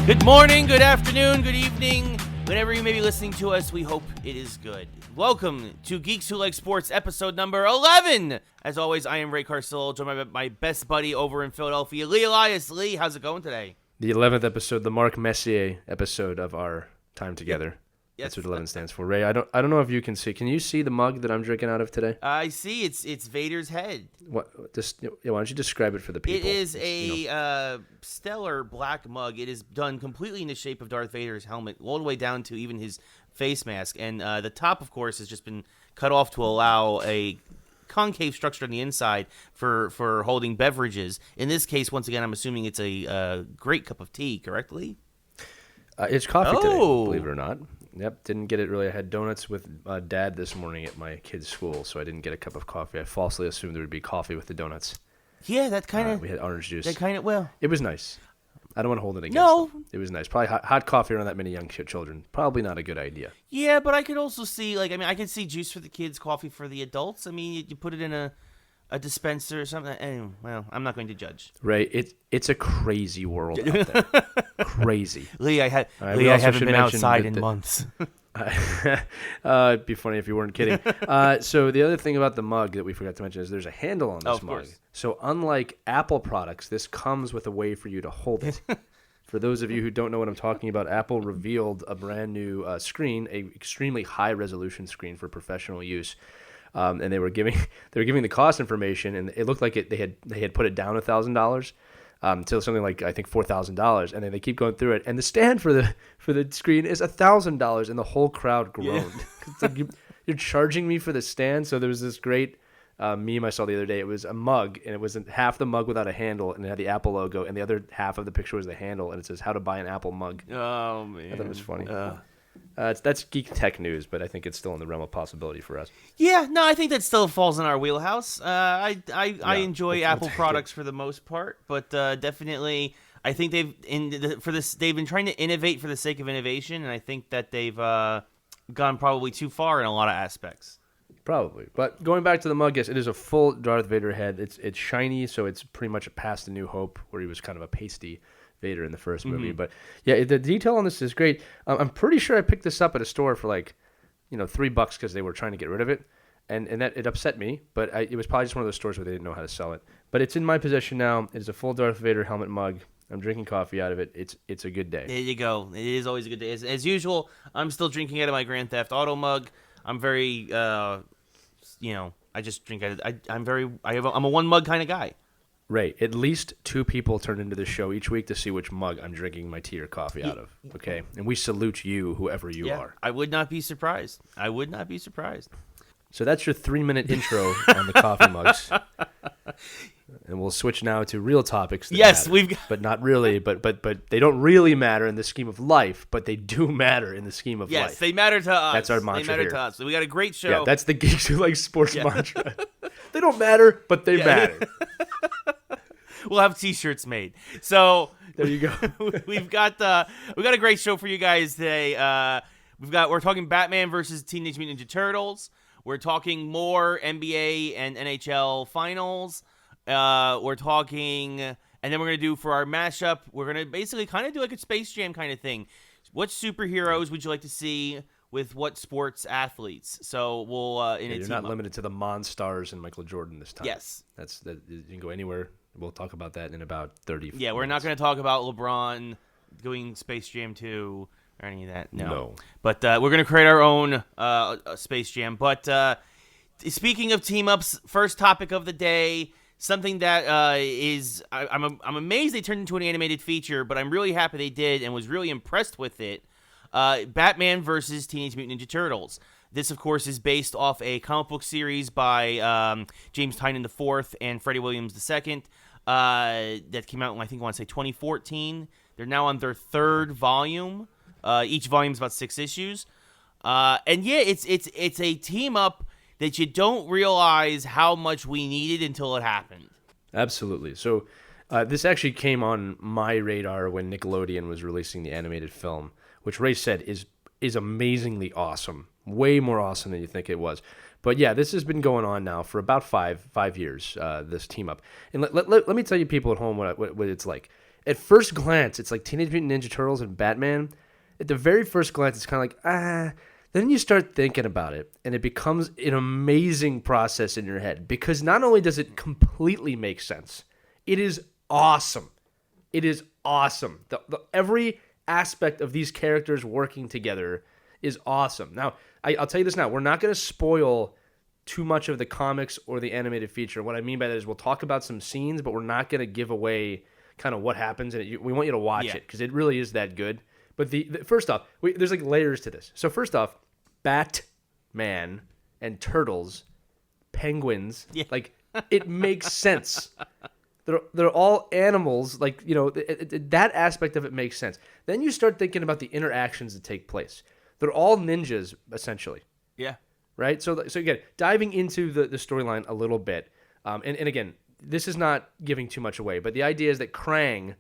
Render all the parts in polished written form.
Good morning, good afternoon, good evening. Whenever you may be listening to us, we hope it is good. Welcome to Geeks Who Like Sports, episode number 11. As always, I am Ray Carcillo, joined by my best buddy over in Philadelphia, Lee Elias. Lee, how's it going today? The 11th episode, the Marc Messier episode of our time together. Yes. That's what 11 stands for. Ray, I don't know if you can see. Can you see the mug that I'm drinking out of today? I see. It's Vader's head. Why don't you describe it for the people? It is a stellar black mug. It is done completely in the shape of Darth Vader's helmet, all the way down to even his face mask. And the top, of course, has just been cut off to allow a concave structure on the inside for holding beverages. In this case, once again, I'm assuming it's a great cup of tea, correctly? It's coffee today, believe it or not. Yep, didn't get it really. I had donuts with Dad this morning at my kid's school, so I didn't get a cup of coffee. I falsely assumed there would be coffee with the donuts. Yeah, that kind of... we had orange juice. That kind of, well... It was nice. I don't want to hold it against them. It was nice. Probably hot coffee around that many young children. Probably not a good idea. Yeah, but I could also see, I could see juice for the kids, coffee for the adults. I mean, you put it in a dispenser or something. Anyway, well, I'm not going to judge. Right. It's a crazy world out there. Crazy. Lee, I haven't been outside in months. It'd be funny if you weren't kidding. So the other thing about the mug that we forgot to mention is there's a handle on this mug. Course. So unlike Apple products, this comes with a way for you to hold it. For those of you who don't know what I'm talking about, Apple revealed a brand new screen, a extremely high resolution screen for professional use. And they were giving the cost information, and it looked like they had put it down $1,000 to something like, I think, $4,000, and then they keep going through it, and the stand for the screen is $1,000, and the whole crowd groaned. Yeah. It's like you're charging me for the stand. So there was this great meme I saw the other day. It was a mug, and it was half the mug without a handle, and it had the Apple logo, and the other half of the picture was the handle, and it says "How to buy an Apple mug." Oh man, I thought it was funny. That's geek tech news, but I think it's still in the realm of possibility for us. Yeah, no, I think that still falls in our wheelhouse. I enjoy Apple products for the most part, but definitely I think they've been trying to innovate for the sake of innovation, and I think that they've gone probably too far in a lot of aspects. Probably, but going back to the mug, yes, it is a full Darth Vader head. It's shiny, so it's pretty much past A New Hope, where he was kind of a pasty Vader in the first movie. But yeah, the detail on this is great. I'm pretty sure I picked this up at a store for $3 because they were trying to get rid of it, and that it upset me. But it was probably just one of those stores where they didn't know how to sell it. But it's in my possession now. It is a full Darth Vader helmet mug. I'm drinking coffee out of it. It's a good day. There you go. It is always a good day. As usual, I'm still drinking out of my Grand Theft Auto mug. I'm very I just drink out of I'm a one mug kind of guy. Right. At least 2 people turn into this show each week to see which mug I'm drinking my tea or coffee out of. Okay? And we salute you, whoever you are. I would not be surprised. So that's your 3-minute intro on the coffee mugs. And we'll switch now to real topics that matter. But not really. But they don't really matter in the scheme of life, but they do matter in the scheme of life. Yes, they matter to us. That's our mantra They matter here. to us. So we got a great show. Yeah, that's the Geeks Who Like Sports mantra. They don't matter, but they matter. We'll have T-shirts made. So there you go. we've got a great show for you guys today. We're talking Batman versus Teenage Mutant Ninja Turtles. We're talking more NBA and NHL finals. We're talking, and then we're gonna do for our mashup. We're gonna basically kind of do like a Space Jam kind of thing. What superheroes would you like to see with what sports athletes? So we'll you're not limited to the Monstars and Michael Jordan this time. Yes, you can go anywhere. We'll talk about that in about 30 Yeah, we're not going to talk about LeBron doing Space Jam 2 or any of that. No. But we're going to create our own Space Jam. But speaking of team-ups, first topic of the day, something that I'm amazed they turned into an animated feature, but I'm really happy they did and was really impressed with it. Batman versus Teenage Mutant Ninja Turtles. This, of course, is based off a comic book series by James Tynion IV and Freddie Williams II that came out in, I want to say, 2014. They're now on their 3rd volume. Each volume is about 6 issues. And yeah, it's a team-up that you don't realize how much we needed until it happened. Absolutely. So this actually came on my radar when Nickelodeon was releasing the animated film, which Ray said is amazingly awesome. Way more awesome than you think it was. But yeah, this has been going on now for about five years, this team up. And let me tell you people at home what it's like. at first glance, it's like Teenage Mutant Ninja Turtles and Batman. At the very first glance, it's kind of like, Then you start thinking about it, and it becomes an amazing process in your head. Because not only does it completely make sense, it is awesome. It is awesome. Every aspect of these characters working together is awesome. Now, I'll tell you this now. We're not going to spoil too much of the comics or the animated feature. What I mean by that is we'll talk about some scenes, but we're not going to give away kind of what happens. And we want you to watch it because it really is that good. But first off, there's like layers to this. So first off, Batman and turtles, penguins, like it makes sense. They're all animals, like, you know, that aspect of it makes sense. Then you start thinking about the interactions that take place. They're all ninjas, essentially. Yeah. Right? So again, diving into the storyline a little bit, and again, this is not giving too much away, but the idea is that Krang,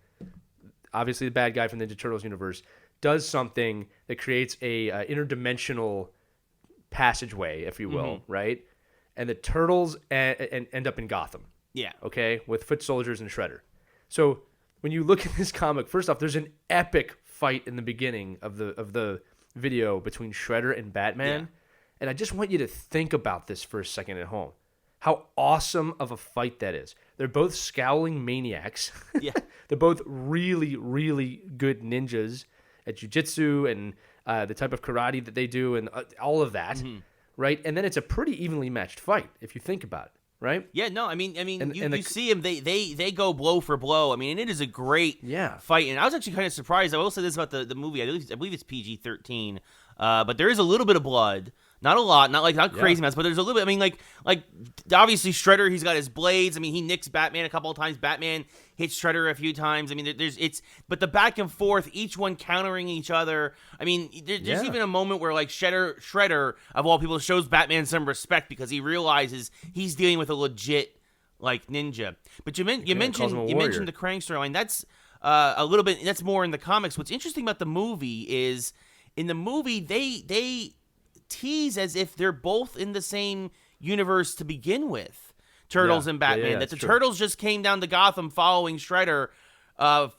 obviously the bad guy from the Ninja Turtles universe, does something that creates a interdimensional passageway, if you will, right? And the turtles end up in Gotham. Yeah. Okay, with foot soldiers and Shredder. So when you look at this comic, first off, there's an epic fight in the beginning of the video between Shredder and Batman. Yeah. And I just want you to think about this for a second at home. How awesome of a fight that is. They're both scowling maniacs. Yeah. They're both really, really good ninjas at jiu-jitsu and the type of karate that they do and all of that, right? And then it's a pretty evenly matched fight if you think about it, right? Yeah, no, I mean, you see them, they go blow for blow. I mean, and it is a great fight. And I was actually kind of surprised. I will say this about the movie. I believe it's PG-13, but there is a little bit of blood. Not a lot, not crazy amounts, but there's a little bit. I mean, like obviously Shredder, he's got his blades. I mean, he nicks Batman a couple of times. Batman hits Shredder a few times. I mean, but the back and forth, each one countering each other. I mean, there's even a moment where like Shredder of all people shows Batman some respect because he realizes he's dealing with a legit like ninja. But you mentioned the Krang storyline. That's a little bit. That's more in the comics. What's interesting about the movie is in the movie they tease as if they're both in the same universe to begin with, Turtles and Batman, that the true. Turtles just came down to Gotham following Shredder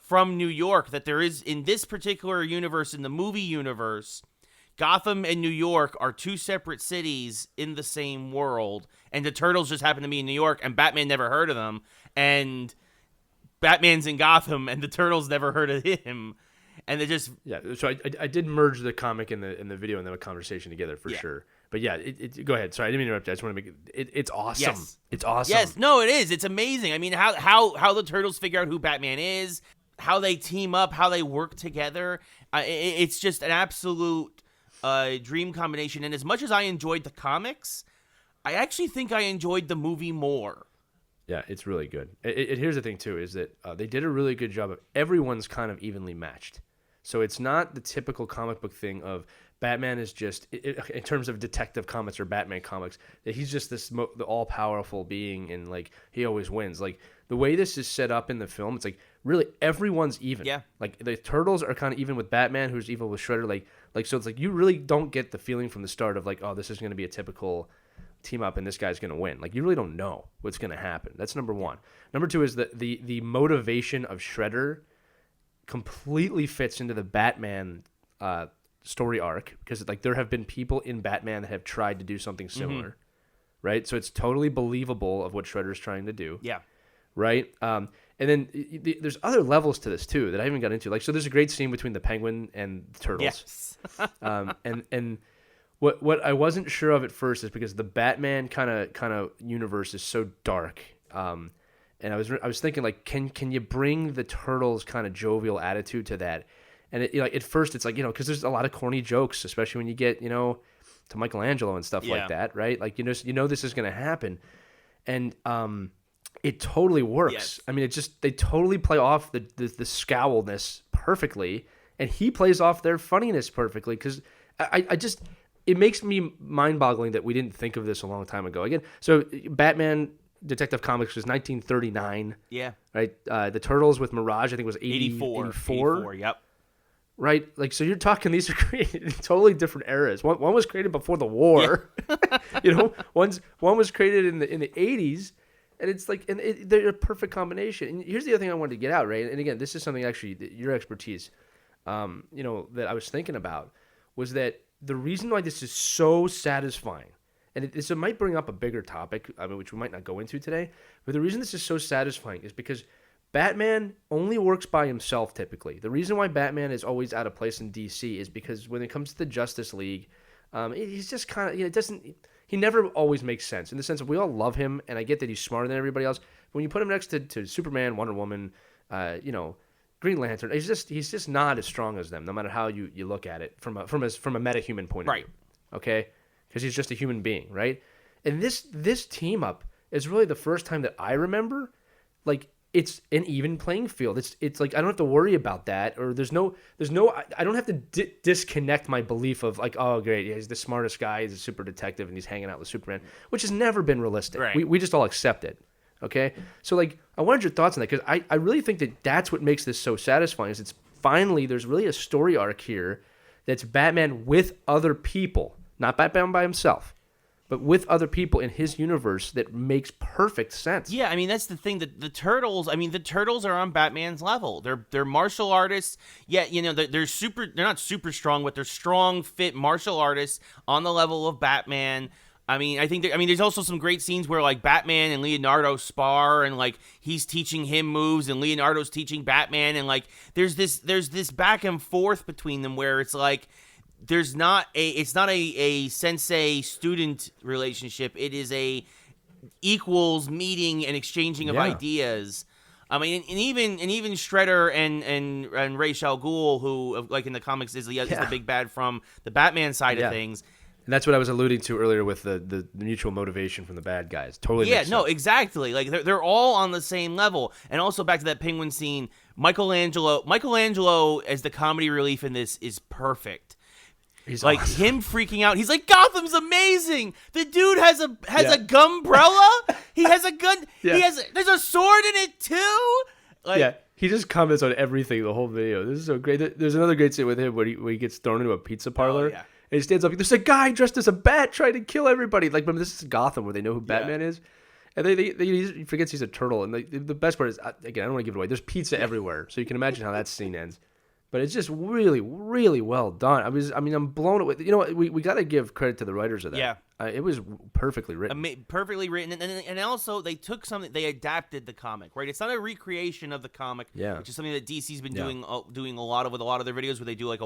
from New York, that there is, in this particular universe, in the movie universe, Gotham and New York are two separate cities in the same world, and the Turtles just happen to be in New York, and Batman never heard of them, and Batman's in Gotham, and the Turtles never heard of him. And they just So I did merge the comic and the video and the conversation together for sure. But go ahead. Sorry, I didn't mean to interrupt you. I just want to make it's awesome. Yes. It's awesome. Yes, no, it is. It's amazing. I mean, how the Turtles figure out who Batman is, how they team up, how they work together. It's just an absolute dream combination. And as much as I enjoyed the comics, I actually think I enjoyed the movie more. Yeah, it's really good. Here's the thing too: is that they did a really good job of everyone's kind of evenly matched. So it's not the typical comic book thing of Batman is just, in terms of detective comics or Batman comics, that he's just the all-powerful being and, like, he always wins. Like, the way this is set up in the film, it's like, really, everyone's even. Yeah. Like, the Turtles are kind of even with Batman, who's evil with Shredder. Like so it's like, you really don't get the feeling from the start of, like, oh, this is going to be a typical team-up and this guy's going to win. Like, you really don't know what's going to happen. That's number one. Number two is that the motivation of Shredder completely fits into the Batman story arc, because like there have been people in Batman that have tried to do something similar, right? So it's totally believable of what Shredder's trying to do. Yeah. Right? And then there's other levels to this too that I haven't got into. Like, so there's a great scene between the Penguin and the Turtles. Yes. And what I wasn't sure of at first is because the Batman kind of universe is so dark. And I was thinking, like, can you bring the Turtles' kind of jovial attitude to that? And at first it's like, because there's a lot of corny jokes, especially when you get, to Michelangelo and stuff like that, right? Like, this is going to happen. And it totally works. Yes. I mean, they totally play off the scowlness perfectly, and he plays off their funniness perfectly, because it makes me mind-boggling that we didn't think of this a long time ago. Again, so Batman Detective Comics was 1939. Yeah. Right? The Turtles with Mirage, I think, was 84. 84, yep. Right? Like, so you're talking, these are created in totally different eras. One was created before the war. Yeah. One was created in the 80s. And it's like, they're a perfect combination. And here's the other thing I wanted to get out, right? And again, this is something actually your expertise, that I was thinking about, was that the reason why this is so satisfying, and it might bring up a bigger topic, which we might not go into today, but the reason this is so satisfying is because Batman only works by himself typically. The reason why Batman is always out of place in DC is because when it comes to the Justice League, he's just kind of, he never always makes sense in the sense of we all love him, and I get that he's smarter than everybody else. But when you put him next to Superman, Wonder Woman, Green Lantern, he's just not as strong as them, no matter how you look at it from a metahuman point of view. Okay? Because he's just a human being, right? And this team up is really the first time that I remember, like, it's an even playing field. It's like I don't have to worry about that, or there's no I don't have to disconnect my belief of like, oh great, yeah, he's the smartest guy, he's a super detective, and he's hanging out with Superman, which has never been realistic. Right. We just all accept it. Okay, so like I wanted your thoughts on that because I really think that's what makes this so satisfying. Is it's finally there's really a story arc here that's Batman with other people, not Batman by himself, but with other people in his universe that makes perfect sense. Yeah, I mean that's the thing that the Turtles are on Batman's level. They're martial artists. Yeah, they're not super strong, but they're strong, fit martial artists on the level of Batman. I mean, there's also some great scenes where like Batman and Leonardo spar, and like he's teaching him moves, and Leonardo's teaching Batman, and like there's this back and forth between them where it's like. It's not a sensei student relationship. It is a equals meeting and exchanging of ideas. I mean, and even Shredder and Ra's al Ghul, who like in the comics is the big bad from the Batman side of things. And that's what I was alluding to earlier with the mutual motivation from the bad guys. Totally. Yeah, no, exactly. Like they're all on the same level. And also back to that Penguin scene, Michelangelo as the comedy relief in this is perfect. He's like awesome. Him freaking out. He's like, Gotham's amazing. The dude has a gumbrella. He has a gun. Yeah. There's a sword in it too. Like, he just comments on everything the whole video. This is so great. There's another great scene with him where he gets thrown into a pizza parlor. And he stands up. There's a guy dressed as a bat trying to kill everybody. Like, remember, this is Gotham where they know who Batman is. And he forgets he's a turtle. And the best part is, again, I don't want to give it away. There's pizza everywhere. So you can imagine how that scene ends. But it's just really, really well done. I'm blown away. You know what? We got to give credit to the writers of that. Yeah. It was perfectly written. Perfectly written. And also, they took something, they adapted the comic, right? It's not a recreation of the comic, which is something that DC's been doing a lot of with a lot of their videos where they do like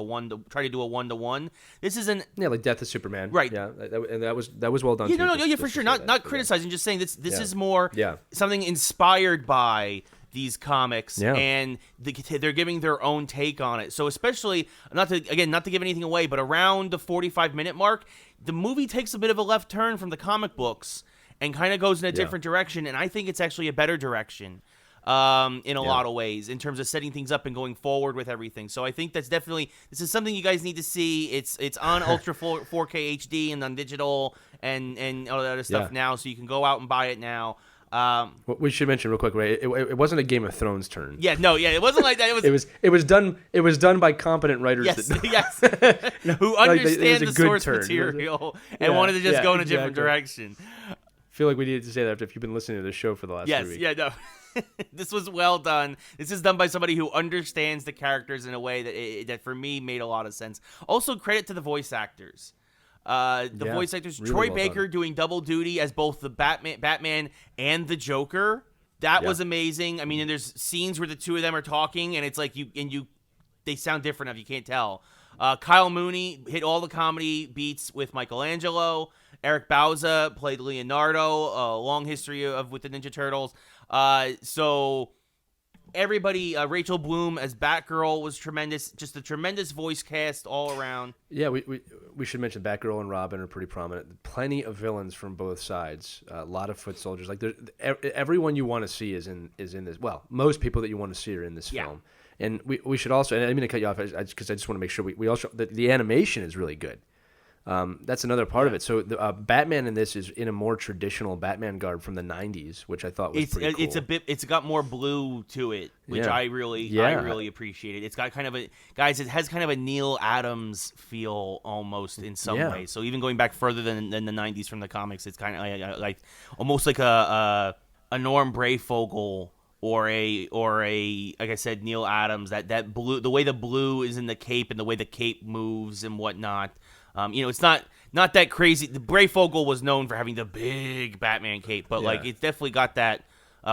try to do a one-to-one. This isn't... Yeah, like Death of Superman. Right. Yeah, and that was well done, too. For sure. Not criticizing, just saying this is more something inspired by... these comics, and they're giving their own take on it. So especially, not to give anything away, but around the 45-minute mark, the movie takes a bit of a left turn from the comic books and kind of goes in a different direction, and I think it's actually a better direction in a lot of ways in terms of setting things up and going forward with everything. So I think this is something you guys need to see. It's on Ultra 4K HD and on digital and all that other stuff now, so you can go out and buy it now. We should mention real quick, right? It wasn't a Game of Thrones turn. It wasn't like that. It was done by competent writers. Who understand the source material and wanted to just go in a different direction. I feel like we needed to say that if you've been listening to this show for the last 3 weeks. This was well done. This is done by somebody who understands the characters in a way that for me made a lot of sense. Also, credit to the voice actors. Voice actors, really Troy Baker doing double duty as both the Batman and the Joker. That was amazing. I mean, and there's scenes where the two of them are talking, and it's like they sound different if you can't tell. Kyle Mooney hit all the comedy beats with Michelangelo. Eric Bauza played Leonardo. Long history with the Ninja Turtles. So everybody, Rachel Bloom as Batgirl was tremendous. Just a tremendous voice cast all around. Yeah, we should mention Batgirl and Robin are pretty prominent. Plenty of villains from both sides. A lot of foot soldiers. Like everyone you want to see is in this. Well, most people that you want to see are in this film. And we should also. And I didn't mean to cut you off because I just want to make sure we also the animation is really good. That's another part of it. So Batman in this is in a more traditional Batman garb from the 90s, which I thought was pretty cool. It's got more blue to it, which I really appreciated. It's got it has kind of a Neil Adams feel almost in some ways. So even going back further than the 90s from the comics, it's kind of like almost like a Norm Brayfogle or a like I said, Neil Adams, that blue, the way the blue is in the cape and the way the cape moves and whatnot. It's not that crazy. The Brayfogle was known for having the big Batman cape, but like it's definitely got that,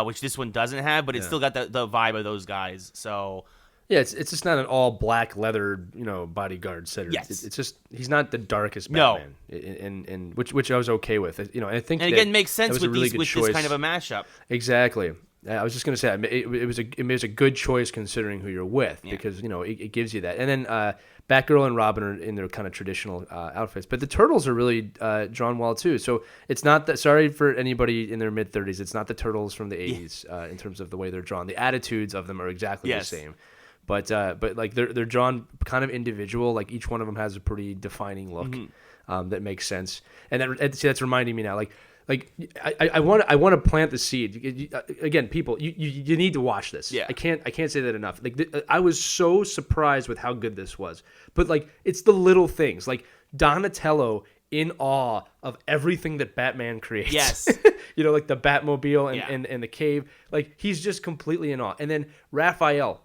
which this one doesn't have, but it's still got the vibe of those guys. So yeah, it's just not an all black leather bodyguard setter. Yes. It's just he's not the darkest Batman, and which I was okay with. And I think and again makes sense with really this kind of a mashup. Exactly. I was just going to say it was a good choice considering who you're with because it gives you that. And then Batgirl and Robin are in their kind of traditional outfits, but the Turtles are really drawn well too. So it's not that. Sorry for anybody in their mid 30s. It's not the Turtles from the 80s in terms of the way they're drawn. The attitudes of them are exactly the same, but like they're drawn kind of individual. Like each one of them has a pretty defining look that makes sense. And that's reminding me now, Like I want to plant the seed again. People, you need to watch this. Yeah. I can't say that enough. Like I was so surprised with how good this was. But like it's the little things. Like Donatello in awe of everything that Batman creates. Yes. Like the Batmobile and the cave. Like he's just completely in awe. And then Raphael,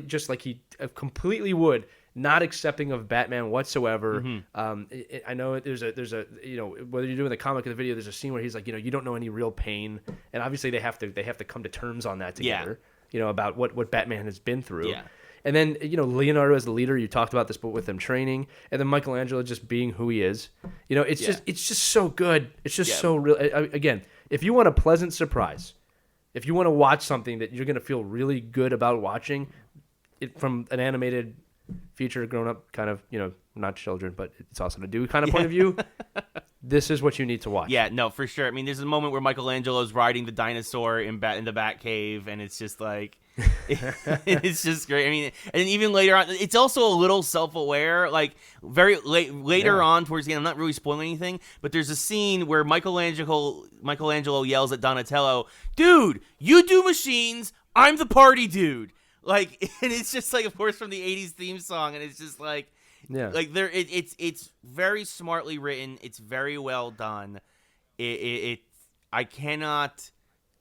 just like he completely would. Not accepting of Batman whatsoever. I know there's a whether you're doing the comic or the video, there's a scene where he's like, you don't know any real pain, and obviously they have to come to terms on that together. About what Batman has been through. Yeah. And then Leonardo as the leader, you talked about this, but with him training, and then Michelangelo just being who he is. It's just so good. It's just so real. Again, if you want a pleasant surprise, if you want to watch something that you're going to feel really good about watching, it from an animated feature, grown up kind of, not children, but it's awesome to do kind of point of view. This is what you need to watch. Yeah, no, for sure. I mean, there's a moment where Michelangelo's riding the dinosaur in the Batcave, and it's just like, it's just great. I mean, and even later on, it's also a little self-aware. Like very later on towards the end, I'm not really spoiling anything, but there's a scene where Michelangelo yells at Donatello, "Dude, you do machines. I'm the party dude." Like, and it's just like, of course, from the '80s theme song, and it's just like, like it's very smartly written. It's very well done. I cannot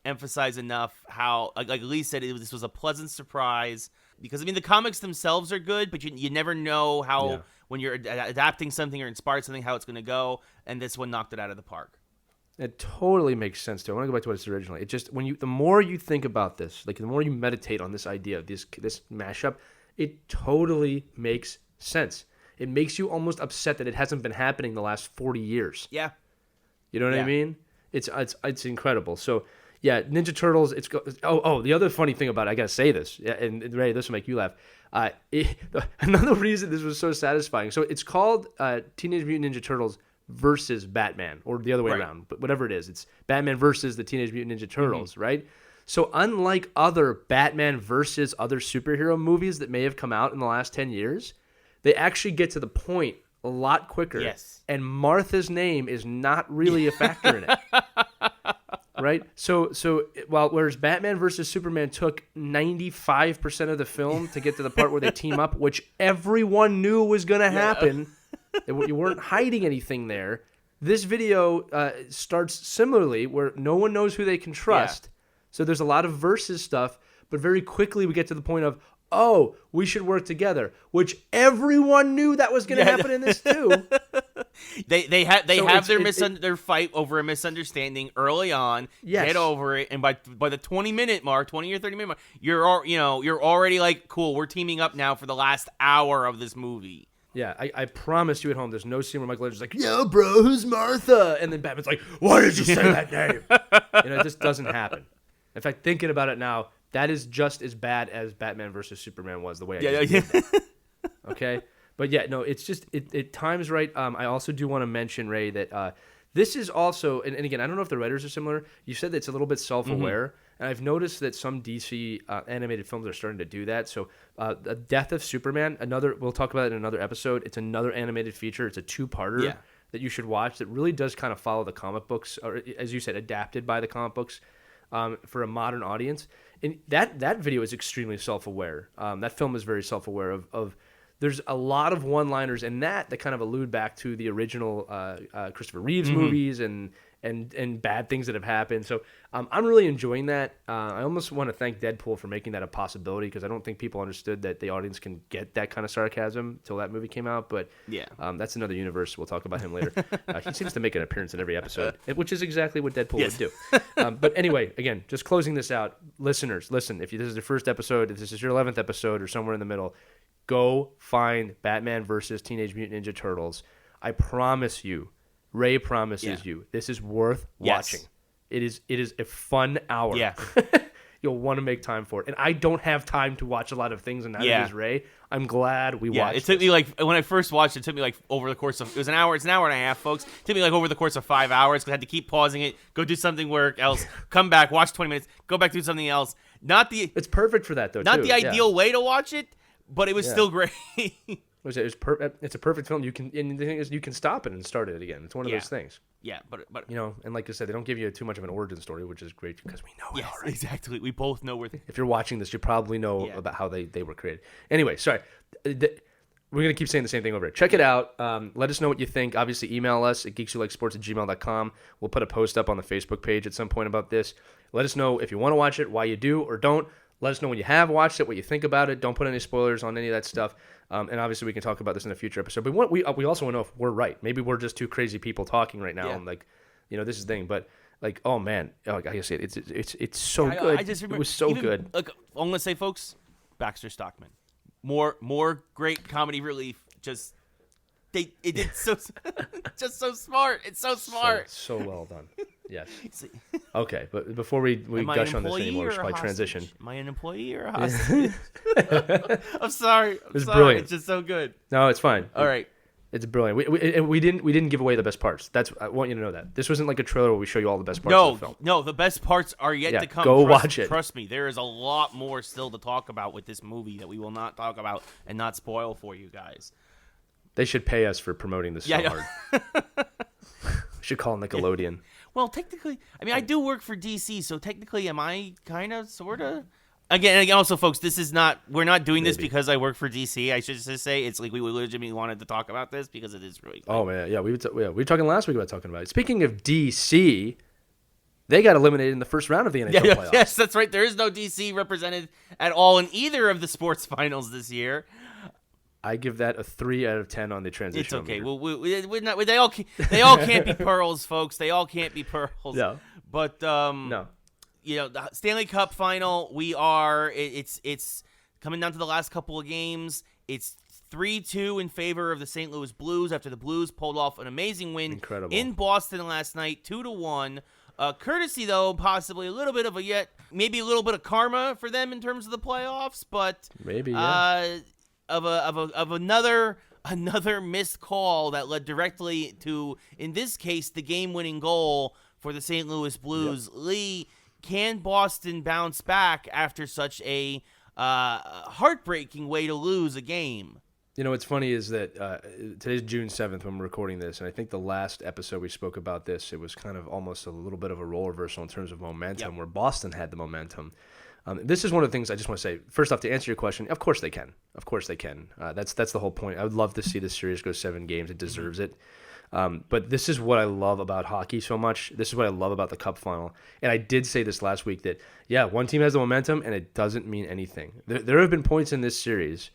emphasize enough how, like Lee said, this was a pleasant surprise because I mean the comics themselves are good, but you never know how when you're adapting something or inspired something how it's going to go, and this one knocked it out of the park. It totally makes sense too. I want to go back to what it's originally. It just the more you think about this, like the more you meditate on this idea of this mashup, it totally makes sense. It makes you almost upset that it hasn't been happening the last 40 years. Yeah, you know what I mean? It's incredible. So yeah, Ninja Turtles. The other funny thing about it, I gotta say this, and Ray, this will make you laugh. Another reason this was so satisfying. So it's called Teenage Mutant Ninja Turtles versus Batman, or the other way around, but whatever it is, it's Batman versus the Teenage Mutant Ninja Turtles, right? So unlike other Batman versus other superhero movies that may have come out in the last 10 years, they actually get to the point a lot quicker. Yes. And Martha's name is not really a factor in it. Right? So whereas Batman versus Superman took 95% of the film to get to the part where they team up, which everyone knew was going to happen. You weren't hiding anything there. This video starts similarly where no one knows who they can trust. So there's a lot of versus stuff, but very quickly we get to the point of, oh, we should work together, which everyone knew that was going to happen in this too. They have their fight over a misunderstanding early on. Yes. Get over it, and by the 20 or 30 minute mark, you're already like, cool, we're teaming up now for the last hour of this movie. Yeah, I promise you at home, there's no scene where Michelangelo's like, yo, bro, who's Martha? And then Batman's like, why did you say that name? It just doesn't happen. In fact, thinking about it now, that is just as bad as Batman versus Superman was the way I did that. Okay? But yeah, no, it's just, it times right. I also do want to mention, Ray, that this is also, and again, I don't know if the writers are similar. You said that it's a little bit self-aware. And I've noticed that some DC animated films are starting to do that. So The Death of Superman, we'll talk about it in another episode. It's another animated feature. It's a two-parter that you should watch that really does kind of follow the comic books, or as you said, adapted by the comic books for a modern audience. And that video is extremely self-aware. That film is very self-aware of there's a lot of one-liners in that kind of allude back to the original Christopher Reeves movies and and bad things that have happened. So I'm really enjoying that. I almost want to thank Deadpool for making that a possibility, because I don't think people understood that the audience can get that kind of sarcasm till that movie came out. But that's another universe. We'll talk about him later. He seems to make an appearance in every episode, which is exactly what Deadpool would do. But anyway, again, just closing this out, listeners, listen, if this is your first episode, if this is your 11th episode or somewhere in the middle, go find Batman versus Teenage Mutant Ninja Turtles. I promise you, Ray promises you, this is worth watching. It is a fun hour. Yeah. You'll want to make time for it. And I don't have time to watch a lot of things, and neither does Ray. I'm glad we watched it. Took me like, when I first watched it, took me like over the course of, it was an hour, it's an hour and a half, folks. It took me like over the course of 5 hours, because I had to keep pausing it, go do something else, come back, watch 20 minutes, go back, do something else. It's perfect for that, though, not the ideal way to watch it, but it was still great. It's a perfect film. And the thing is, you can stop it and start it again. It's one of those things. Yeah, but and like I said, they don't give you too much of an origin story, which is great because we know it already. Exactly. We both know where. If you're watching this, you probably know about how they were created. Anyway, sorry. We're going to keep saying the same thing over here. Check it out. Let us know what you think. Obviously, email us at geekswholiksports@gmail.com. We'll put a post up on the Facebook page at some point about this. Let us know if you want to watch it, why you do or don't. Let us know when you have watched it, what you think about it. Don't put any spoilers on any of that stuff. And obviously, we can talk about this in a future episode. But we also want to know if we're right. Maybe we're just two crazy people talking right now. And this is the thing. But oh man, like I say, it's so good. I just remember, it was so good. Look, I'm gonna say, folks, Baxter Stockman, more great comedy relief. It did so just so smart. It's so smart. So well done. Yes. Okay, but before we gush on this anymore, we should probably transition. Am I an employee or a hostage? I'm sorry. It's brilliant. It's just so good. No, it's fine. All right. It's brilliant. We didn't give away the best parts. I want you to know that. This wasn't like a trailer where we show you all the best parts of the film. No, the best parts are yet to come. Watch it. Trust me, there is a lot more still to talk about with this movie that we will not talk about and not spoil for you guys. They should pay us for promoting this so hard. We should call Nickelodeon. Well, technically, I mean, I do work for DC, so technically, am I kind of, sort of? Again, also, folks, we're not doing this because I work for DC. I should just say it's like we legitimately wanted to talk about this because it is really fun. Oh, man, yeah. We were talking last week about talking about it. Speaking of DC, they got eliminated in the first round of the NHL playoffs. Yes, that's right. There is no DC represented at all in either of the sports finals this year. I give that a 3 out of 10 on the transition. It's okay. We're not. They all can't be pearls, folks. They all can't be pearls. No. But no. The Stanley Cup final. It's coming down to the last couple of games. It's 3-2 in favor of the St. Louis Blues after the Blues pulled off an amazing win in Boston last night, 2-1. Courtesy, though, possibly a little bit of maybe a little bit of karma for them in terms of the playoffs, but maybe of another missed call that led directly to, in this case, the game-winning goal for the St. Louis Blues. Yep. Lee, can Boston bounce back after such a heartbreaking way to lose a game? What's funny is that today's June 7th when we're recording this, and I think the last episode we spoke about this, it was kind of almost a little bit of a role reversal in terms of momentum, where Boston had the momentum. This is one of the things I just want to say. First off, to answer your question, of course they can. Of course they can. That's the whole point. I would love to see this series go 7 games. It deserves it. But this is what I love about hockey so much. This is what I love about the Cup final. And I did say this last week that, one team has the momentum, and it doesn't mean anything. There have been points in this series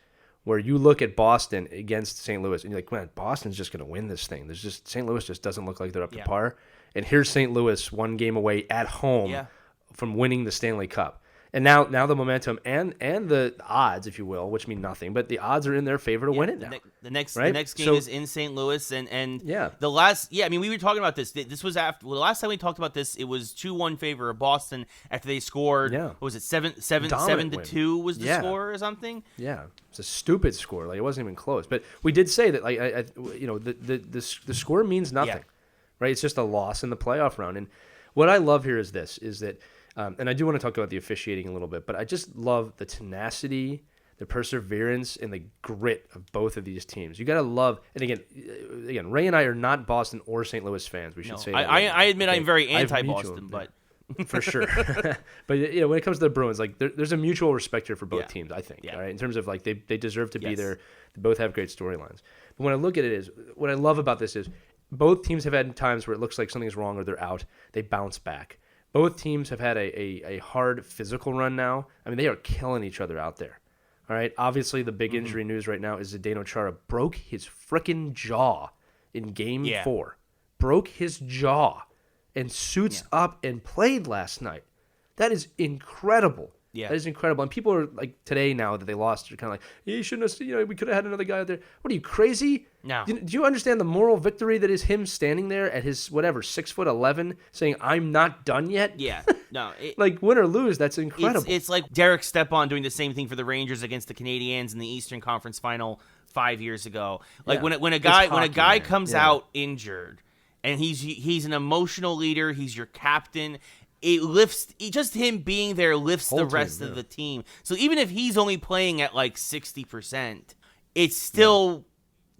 where you look at Boston against St. Louis, and you're like, man, Boston's just going to win this thing. St. Louis just doesn't look like they're up to par. And here's St. Louis 1 game away at home from winning the Stanley Cup. And now the momentum and the odds, if you will, which mean nothing, but the odds are in their favor to win it now. The next game is in St. Louis, and the last I mean, we were talking about this. This was after the last time we talked about this. It was 2-1 favor of Boston after they scored. What was it 7-2 was the score or something? Yeah, it's a stupid score. Like, it wasn't even close. But we did say that, like, the score means nothing, right? It's just a loss in the playoff round. And what I love here is that. And I do want to talk about the officiating a little bit, but I just love the tenacity, the perseverance, and the grit of both of these teams. You got to love, and again, Ray and I are not Boston or St. Louis fans. We should say that. I admit I'm very anti-Boston, but for sure. But when it comes to the Bruins, like there's a mutual respect here for both teams. I think, all right, in terms of like they deserve to be there. They both have great storylines. But when I look at it, what I love about this is both teams have had times where it looks like something's wrong or they're out. They bounce back. Both teams have had a hard physical run now. I mean, they are killing each other out there. All right. Obviously, the big injury news right now is Zdeno Chara broke his frickin' jaw in Game 4. Broke his jaw and suits up and played last night. That is incredible. Yeah. That is incredible. And people are like today now that they lost, they're kind of like, you shouldn't have, we could have had another guy out there. What are you, crazy? No. Do you understand the moral victory that is him standing there at his, 6'11", saying, I'm not done yet? Yeah. No. Like, win or lose, that's incredible. It's like Derek Stepan doing the same thing for the Rangers against the Canadiens in the Eastern Conference Final 5 years ago. Like, when a guy comes out injured, and he's an emotional leader, he's your captain, just him being there lifts the rest of the team. So even if he's only playing at like 60%, it's still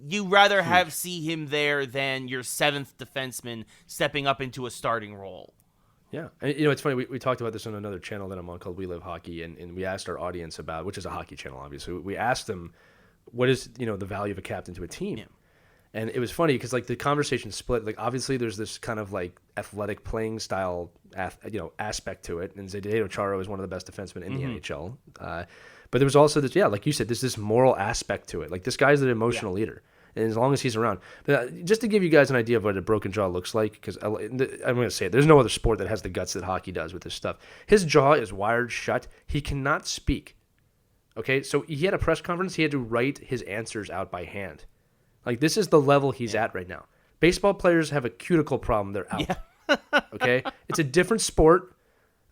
you rather see him there than your seventh defenseman stepping up into a starting role. Yeah. And, it's funny. We talked about this on another channel that I'm on called We Live Hockey, and we asked our audience about, which is a hockey channel, obviously. We asked them, what is, the value of a captain to a team? Yeah. And it was funny because, like, the conversation split. Like, obviously, there's this kind of, like, athletic playing style, aspect to it. And Zdeno Chara is one of the best defensemen in the NHL. But there was also this, like you said, there's this moral aspect to it. Like, this guy's an emotional leader. And as long as he's around. But just to give you guys an idea of what a broken jaw looks like, because I'm going to say it, there's no other sport that has the guts that hockey does with this stuff. His jaw is wired shut. He cannot speak. Okay? So he had a press conference. He had to write his answers out by hand. Like, this is the level he's at right now. Baseball players have a cuticle problem. They're out. Yeah. Okay? It's a different sport.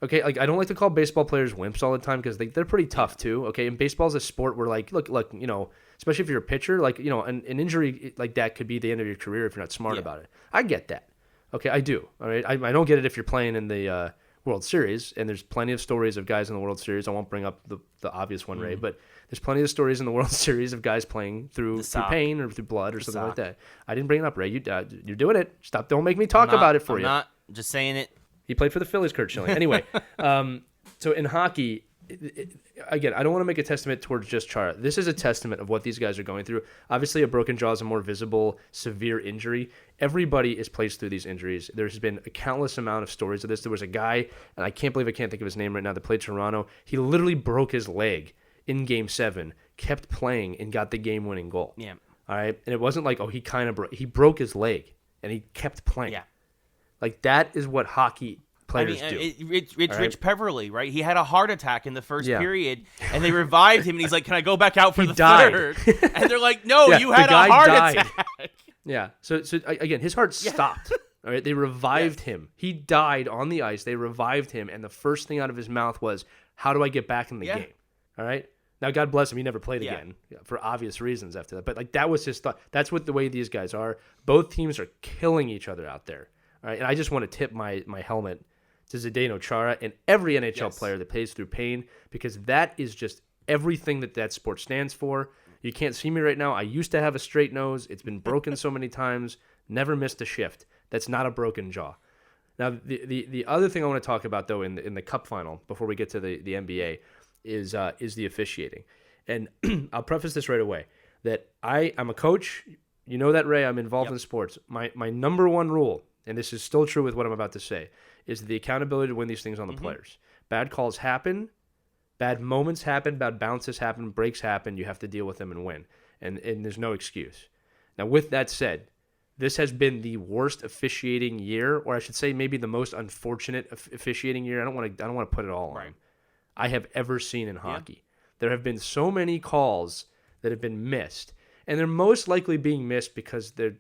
Okay? Like, I don't like to call baseball players wimps all the time because they're pretty tough, too. Okay? And baseball is a sport where, like, look, especially if you're a pitcher, like, an injury like that could be the end of your career if you're not smart about it. I get that. Okay? I do. All right? I don't get it if you're playing in the World Series, and there's plenty of stories of guys in the World Series. I won't bring up the obvious one, Ray, but there's plenty of stories in the World Series of guys playing through pain or through blood or something like that. I didn't bring it up, Ray. You're doing it. Stop. Don't make me talk about it for you. I'm not just saying it. He played for the Phillies, Kurt Schilling. Anyway, so in hockey, again, I don't want to make a testament towards just Chara. This is a testament of what these guys are going through. Obviously, a broken jaw is a more visible, severe injury. Everybody is placed through these injuries. There's been a countless amount of stories of this. There was a guy, and I can't believe I can't think of his name right now, that played Toronto. He literally broke his leg in Game 7, kept playing, and got the game-winning goal. Yeah. All right? And it wasn't like, he broke his leg, and he kept playing. Yeah. Like, that is what hockey players do. It's Rich Peverly, right? He had a heart attack in the first period, and they revived him, and he's like, can I go back out for the third? And they're like, no, you had a heart attack. Yeah. So again, his heart stopped. All right. They revived him. He died on the ice. They revived him, and the first thing out of his mouth was, how do I get back in the game? All right. Now, God bless him. He never played again for obvious reasons after that. But, like, that was his thought. That's what the way these guys are. Both teams are killing each other out there. All right. And I just want to tip my helmet to Zdeno Chara and every NHL player that plays through pain, because that is just everything that sport stands for. You can't see me right now. I used to have a straight nose. It's been broken so many times. Never missed a shift. That's not a broken jaw. Now, the other thing I want to talk about, though, in the Cup final, before we get to the NBA, is the officiating. And I'll preface this right away, that I'm a coach. You know that, Ray. I'm involved in sports. My number one rule, and this is still true with what I'm about to say, is the accountability to win these things on the players. Bad calls happen. Bad moments happen. Bad bounces happen. Breaks happen. You have to deal with them and win. And there's no excuse. Now, with that said, this has been the worst officiating year, or I should say maybe the most unfortunate officiating year. I don't want to put it all on. I have ever seen in hockey. There have been so many calls that have been missed, and they're most likely being missed because they're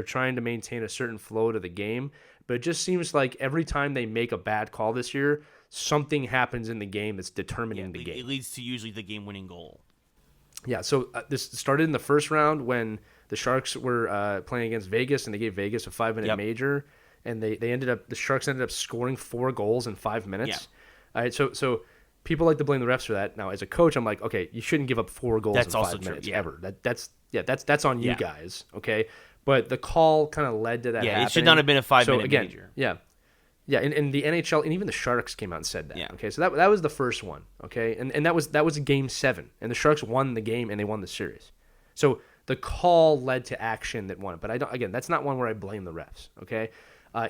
trying to maintain a certain flow to the game. But it just seems like every time they make a bad call this year, something happens in the game that's determining the game. It leads to usually the game-winning goal. Yeah, so this started in the first round when the Sharks were playing against Vegas, and they gave Vegas a 5-minute major, and the Sharks ended up scoring 4 goals in 5 minutes. Yeah. All right, so people like to blame the refs for that. Now, as a coach, I'm like, okay, you shouldn't give up 4 goals in 5 minutes ever. That's on you guys, okay? But the call kind of led to that happening. It should not have been a 5-minute major. Yeah, and the NHL and even the Sharks came out and said that. Yeah. Okay, so that was the first one. Okay, and that was Game 7, and the Sharks won the game and they won the series. So The call led to action that won it. But again, that's not one where I blame the refs. Okay,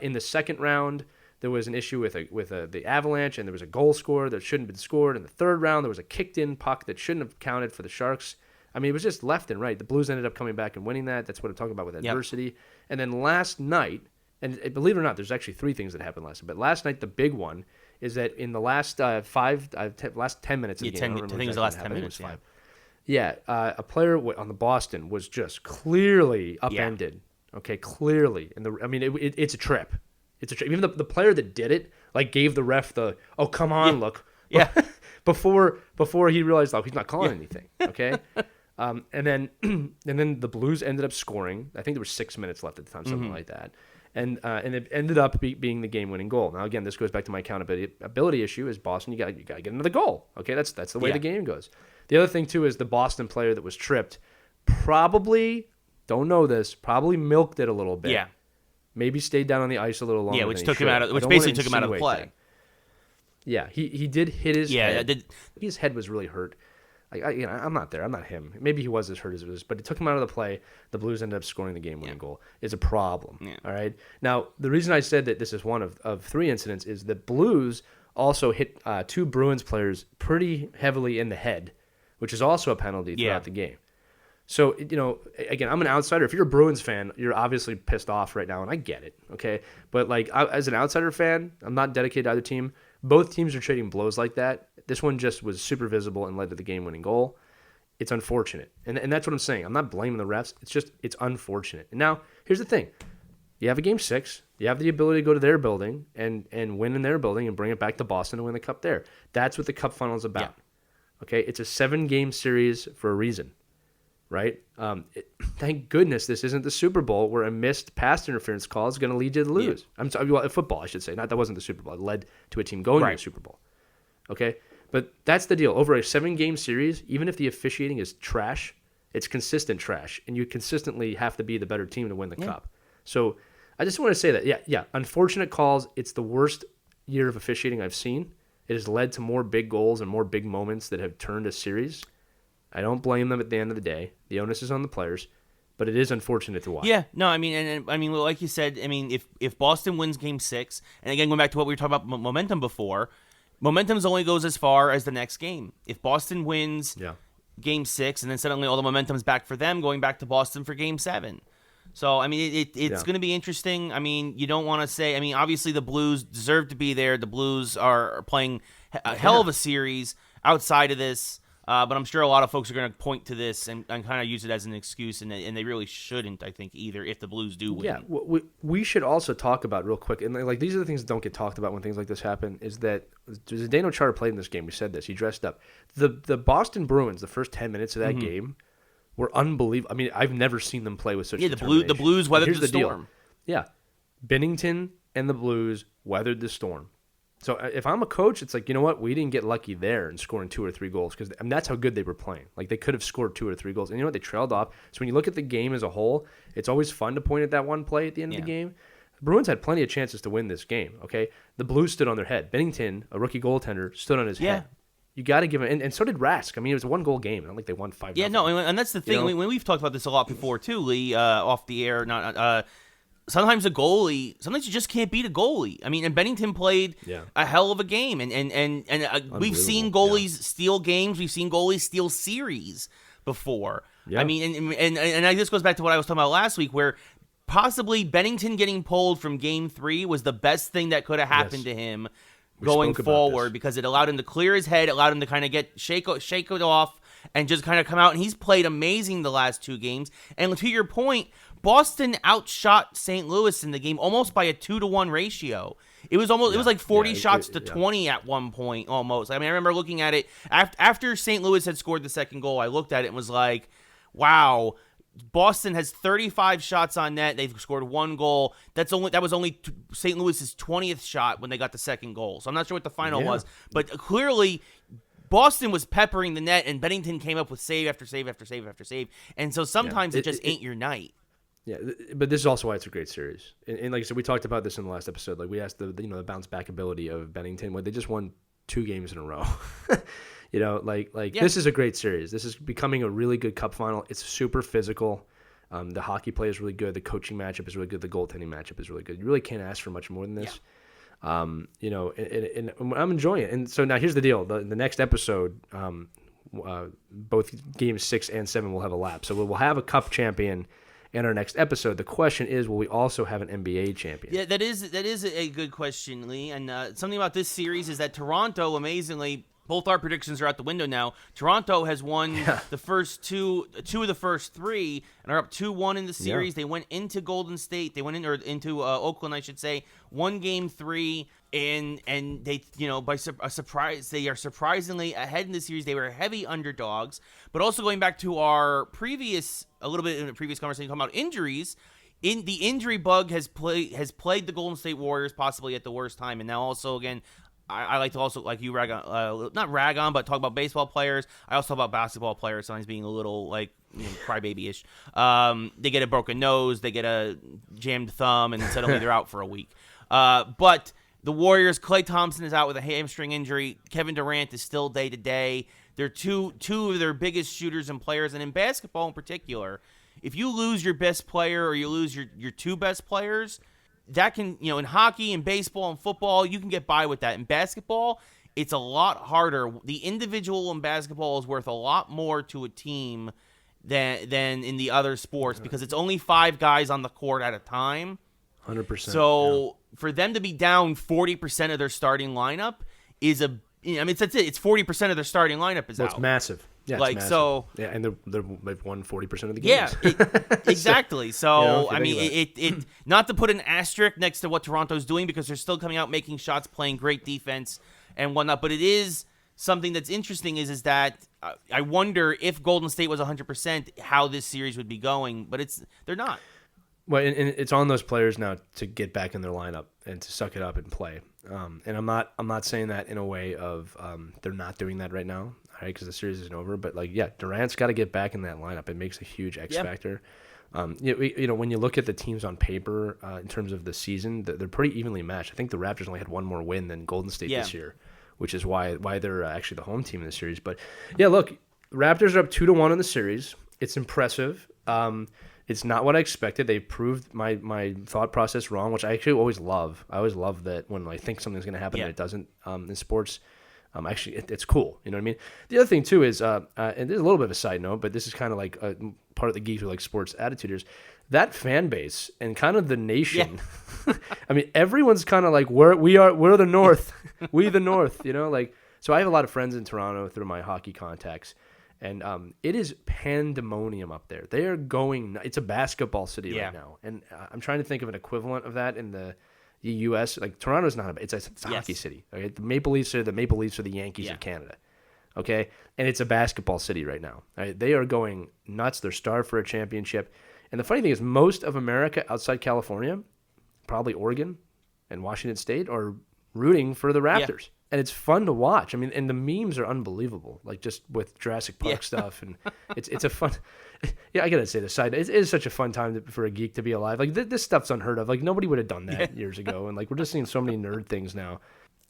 in the second round, there was an issue with the Avalanche, and there was a goal scored that shouldn't have been scored. In the third round, there was a kicked-in puck that shouldn't have counted for the Sharks. I mean, it was just left and right. The Blues ended up coming back and winning that. That's what I'm talking about with adversity. Yep. And then last night, and believe it or not, there's actually 3 things that happened last night. But last night, the big one is that in the last 10 minutes of the game, I think it was the last 10 minutes. A player on the Boston was just clearly upended. Yeah. Okay, clearly. And it's a trip. It's a trip. Even the player that did it gave the ref the come on look. Yeah. before he realized he's not calling anything. Okay. And then the Blues ended up scoring. I think there was 6 minutes left at the time, something like that. And it ended up being the game-winning goal. Now, again, this goes back to my accountability issue. Is Boston, you got to get another goal. Okay, that's the way the game goes. The other thing too is the Boston player that was tripped probably milked it a little bit. Yeah, maybe stayed down on the ice a little longer. Yeah, which basically took him out of the play. Yeah, he did hit his head. Yeah, his head was really hurt. I'm not there. I'm not him. Maybe he was as hurt as it was, but it took him out of the play. The Blues ended up scoring the game-winning goal. It's a problem. Yeah. All right. Now, the reason I said that this is one of 3 incidents is the Blues also hit 2 Bruins players pretty heavily in the head, which is also a penalty throughout the game. So, again, I'm an outsider. If you're a Bruins fan, you're obviously pissed off right now, and I get it. Okay, but as an outsider fan, I'm not dedicated to either team. Both teams are trading blows like that. This one just was super visible and led to the game-winning goal. It's unfortunate. And that's what I'm saying. I'm not blaming the refs. It's unfortunate. And now, here's the thing. You have a Game 6. You have the ability to go to their building and win in their building and bring it back to Boston and win the Cup there. That's what the Cup Final is about. Yeah. Okay? It's a 7-game series for a reason, right? Thank goodness this isn't the Super Bowl where a missed pass interference call is going to lead you to lose. Yeah. I'm sorry, football, I should say. That wasn't the Super Bowl. It led to a team going to the Super Bowl. Okay? But that's the deal. Over a 7-game series, even if the officiating is trash, it's consistent trash, and you consistently have to be the better team to win the Cup. So I just want to say that, unfortunate calls. It's the worst year of officiating I've seen. It has led to more big goals and more big moments that have turned a series. I don't blame them at the end of the day. The onus is on the players, but it is unfortunate to watch. Yeah, no, I mean, like you said, if Boston wins Game 6, and again, going back to what we were talking about momentum before, momentum only goes as far as the next game. If Boston wins Game 6, and then suddenly all the momentum's back for them, going back to Boston for Game 7. So, it's going to be interesting. You don't want to say, obviously the Blues deserve to be there. The Blues are playing a hell of a series outside of this. But I'm sure a lot of folks are going to point to this and kind of use it as an excuse, and they really shouldn't, I think, either, if the Blues do win. Yeah, we should also talk about real quick, and these are the things that don't get talked about when things like this happen, is that Zdeno Chara played in this game. We said this. He dressed up. The Boston Bruins, the first 10 minutes of that game, were unbelievable. I've never seen them play with such determination. The Blues weathered the storm. Yeah. Bennington and the Blues weathered the storm. So if I'm a coach, it's you know what? We didn't get lucky there in scoring 2 or 3 goals because that's how good they were playing. They could have scored 2 or 3 goals. And you know what? They trailed off. So when you look at the game as a whole, it's always fun to point at that one play at the end of the game. The Bruins had plenty of chances to win this game, okay? The Blues stood on their head. Bennington, a rookie goaltender, stood on his head. You got to give him, and so did Rask. It was a 1-goal game. Not like they won 5-0. Yeah, no, and that's the thing. We've talked about this a lot before too, Lee, off the air. Sometimes sometimes you just can't beat a goalie. And Bennington played a hell of a game, and we've seen goalies steal games. We've seen goalies steal series before. Yeah. And this goes back to what I was talking about last week, where possibly Bennington getting pulled from Game 3 was the best thing that could have happened to him going forward, because it allowed him to clear his head, allowed him to kind of shake it off, and just kind of come out. And he's played amazing the last 2 games. And to your point, Boston outshot St. Louis in the game almost by a 2-to-1 ratio. It was almost it was like 40 shots to 20 at one point almost. I remember looking at it after St. Louis had scored the second goal. I looked at it and was like, wow. Boston has 35 shots on net. They've scored 1 goal. That was only St. Louis's 20th shot when they got the second goal. So I'm not sure what the final was, but clearly Boston was peppering the net, and Bennington came up with save after save after save after save. And so sometimes it just ain't your night. Yeah, but this is also why it's a great series. And like I said, we talked about this in the last episode. We asked the bounce back ability of Bennington. They just won 2 games in a row. This is a great series. This is becoming a really good cup final. It's super physical. The hockey play is really good. The coaching matchup is really good. The goaltending matchup is really good. You really can't ask for much more than this. Yeah. And I'm enjoying it. And so now here's the deal. The next episode, both games 6 and 7 will have a lap. So we'll have a cup champion in our next episode. The question is, will we also have an NBA champion? Yeah, that is a good question, Lee. And something about this series is that Toronto, amazingly, both our predictions are out the window now. Toronto has won the first two of the first 3, and are up 2-1 in the series. Yeah. They went into Golden State. They went into Oakland, I should say. Won Game 3, and they, by a surprise, they are surprisingly ahead in the series. They were heavy underdogs. But also going back to a little bit in the previous conversation talking about injuries. The injury bug has plagued the Golden State Warriors possibly at the worst time, and now also again. I like to also, like you, not rag on, but talk about baseball players. I also talk about basketball players sometimes being a little, crybaby-ish. They get a broken nose, they get a jammed thumb, and suddenly they're out for a week. But the Warriors, Klay Thompson is out with a hamstring injury. Kevin Durant is still day-to-day. They're two of their biggest shooters and players, and in basketball in particular, if you lose your best player or you lose your 2 best players, that can, in hockey and baseball and football, you can get by with that. In basketball, it's a lot harder. The individual in basketball is worth a lot more to a team than in the other sports because it's only 5 guys on the court at a time. 100%. So for them to be down 40% of their starting lineup is that's it. It's 40% of their starting lineup is out. It's massive. Yeah, it's massive. So. Yeah, and they've won 40% of the games. Yeah, exactly. So it not to put an asterisk next to what Toronto's doing because they're still coming out making shots, playing great defense and whatnot. But it is something that's interesting is that I wonder if Golden State was 100%, how this series would be going. But they're not. Well, and it's on those players now to get back in their lineup and to suck it up and play. And I'm not saying that in a way of they're not doing that right now, right? Because the series isn't over. But Durant's got to get back in that lineup. It makes a huge X factor. When you look at the teams on paper in terms of the season, they're pretty evenly matched. I think the Raptors only had one more win than Golden State this year, which is why they're actually the home team in the series. But look, Raptors are up 2-1 in the series. It's impressive. It's not what I expected. They proved my thought process wrong, which I actually always love. I always love that when I think something's going to happen and it doesn't in sports. Actually, it's cool. You know what I mean? The other thing, too, is, and there's a little bit of a side note, but this is kind of like part of the Geeks with sports attituders, that fan base and kind of the nation. Yeah. I mean, everyone's kind of like, we're the North. We the North, So I have a lot of friends in Toronto through my hockey contacts. And it is pandemonium up there. They are going. It's a basketball city right now, and I'm trying to think of an equivalent of that in the U.S. Like Toronto's not. It's a hockey city. Okay? The Maple Leafs are the Yankees of Canada. Okay, and it's a basketball city right now. Right? They are going nuts. They're starved for a championship. And the funny thing is, most of America outside California, probably Oregon and Washington State, are rooting for the Raptors. Yeah. And it's fun to watch. I mean, and the memes are unbelievable, like just with Jurassic Park stuff. And it's a fun. Yeah, I gotta say this side. It is such a fun time for a geek to be alive. Like this stuff's unheard of. Like nobody would have done that years ago. And we're just seeing so many nerd things now.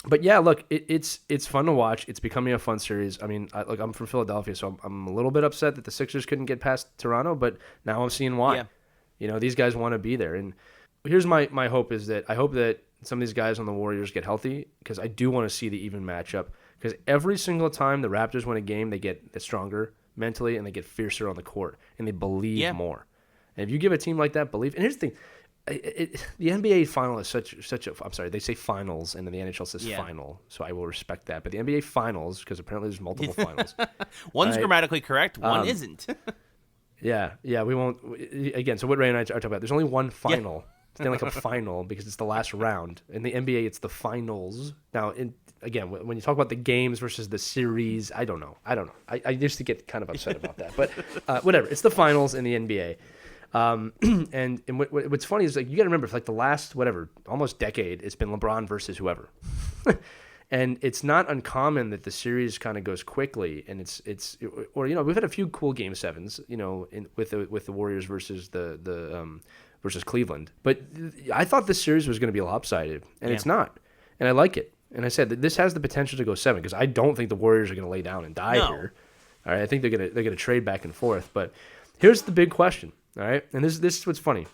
But yeah, look, it's fun to watch. It's becoming a fun series. I mean, I'm from Philadelphia, so I'm a little bit upset that the Sixers couldn't get past Toronto. But now I'm seeing why. Yeah. These guys want to be there. And here's my hope is that I hope that some of these guys on the Warriors get healthy because I do want to see the even matchup because every single time the Raptors win a game, they get stronger mentally and they get fiercer on the court and they believe more. And if you give a team like that belief, and here's the thing, the NBA final is such a, I'm sorry, they say finals and then the NHL says final, so I will respect that. But the NBA finals, because apparently there's multiple finals. One's grammatically correct, one isn't. We won't, again, so what Ray and I are talking about, there's only one final. Yeah. Stanley Cup final because it's the last round. In the NBA, it's the finals. Now, again, when you talk about the games versus the series, I don't know. I used to get kind of upset about that. But whatever. It's the finals in the NBA. And what's funny is you got to remember, for the last, almost decade, it's been LeBron versus whoever. And it's not uncommon that the series kind of goes quickly. And we've had a few cool Game 7s, with the Warriors versus versus Cleveland. But I thought this series was going to be lopsided, and it's not. And I like it. And I said that this has the potential to go 7 because I don't think the Warriors are going to lay down and die here. All right, I think they're gonna trade back and forth. But here's the big question. All right, and this is what's funny.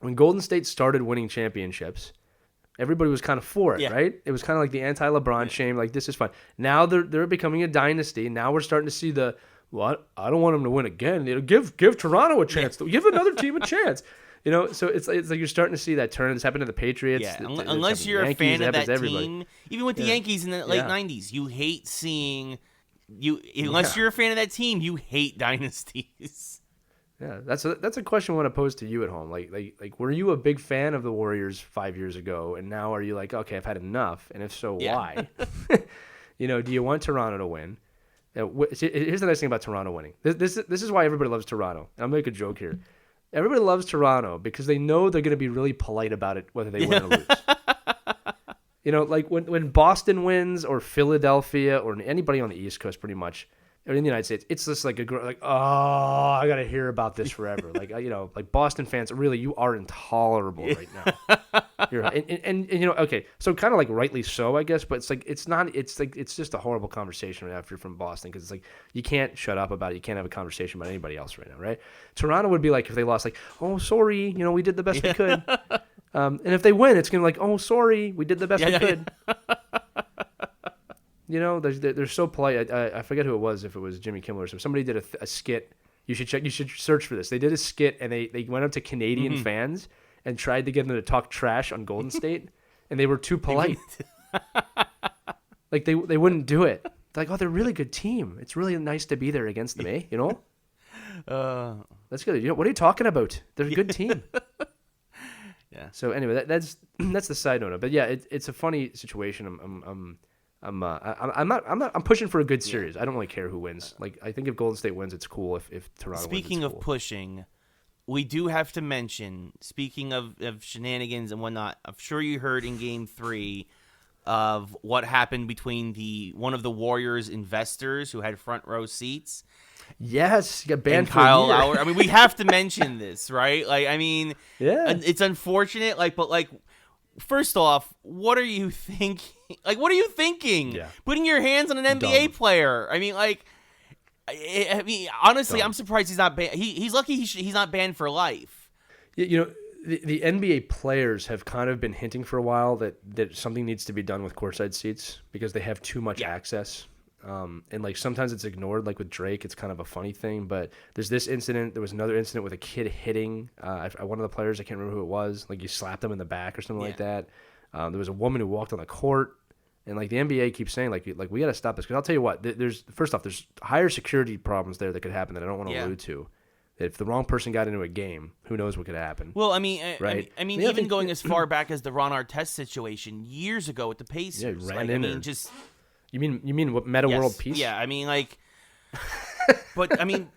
When Golden State started winning championships, everybody was kind of for it, right? It was kind of like the anti-LeBron shame, like this is fun. Now they're becoming a dynasty. Now we're starting to see I don't want them to win again. Give Toronto a chance. Give another team a chance. So it's like you're starting to see that turn. This happened to the Patriots. Yeah, unless you're a fan of that team, even with the Yankees in the late '90s, you hate seeing unless you're a fan of that team, you hate dynasties. Yeah, that's a question I want to pose to you at home. Like, were you a big fan of the Warriors 5 years ago, and now are you like, okay, I've had enough? And if so, why? Do you want Toronto to win? Here's the nice thing about Toronto winning. This is why everybody loves Toronto. And I'll make a joke here. Everybody loves Toronto because they know they're going to be really polite about it, whether they win or lose. Like when Boston wins or Philadelphia or anybody on the East Coast, pretty much, or in the United States, it's just like I got to hear about this forever. Like Boston fans, really, you are intolerable right now. You're and okay, so kind of like rightly so, I guess, but it's like it's just a horrible conversation right after you're from Boston because it's like you can't shut up about it. You can't have a conversation about anybody else right now, right? Toronto would be like if they lost, like, oh, sorry, we did the best we could. And if they win, it's gonna be like, oh, sorry, we did the best we could. They're so polite. I forget who it was, if it was Jimmy Kimmel or something. Somebody did a skit. You should check. You should search for this. They did a skit, and they went up to Canadian fans and tried to get them to talk trash on Golden State, and they were too polite. Like they wouldn't do it. They're like, oh, they're a really good team. It's really nice to be there against them, That's good. What are you talking about? They're a good team. Yeah. So anyway, that's the side note. But yeah, it's a funny situation. I'm pushing for a good series. I don't really care who wins. Like, I think if Golden State wins, it's cool. If Toronto wins, Speaking of pushing, we do have to mention, speaking of shenanigans and whatnot, I'm sure you heard in Game 3 of what happened between one of the Warriors investors who had front row seats. Yes, he got banned and Kyle Lowry. I mean, we have to mention this, right? Like, I mean, it's unfortunate. Like, but like, first off, what are you thinking? Like, what are you thinking? Yeah. Putting your hands on an NBA player. I mean, like, honestly, I'm surprised he's not banned. He's lucky he's not banned for life. The NBA players have kind of been hinting for a while that something needs to be done with courtside seats because they have too much access. And like sometimes it's ignored, like with Drake, it's kind of a funny thing, but there's this incident. There was another incident with a kid hitting one of the players. I can't remember who it was. Like, you slapped him in the back or something like that. There was a woman who walked on the court, and like the NBA keeps saying like we got to stop this. Because I'll tell you what, there's higher security problems there that could happen that I don't want to allude to. That if the wrong person got into a game, who knows what could happen? Well, I mean, right? I mean, even going as far back as the Ron Artest situation years ago with the Pacers. Yeah, ran in there. You mean what, Meta World Peace? Yeah, I mean, like, but I mean,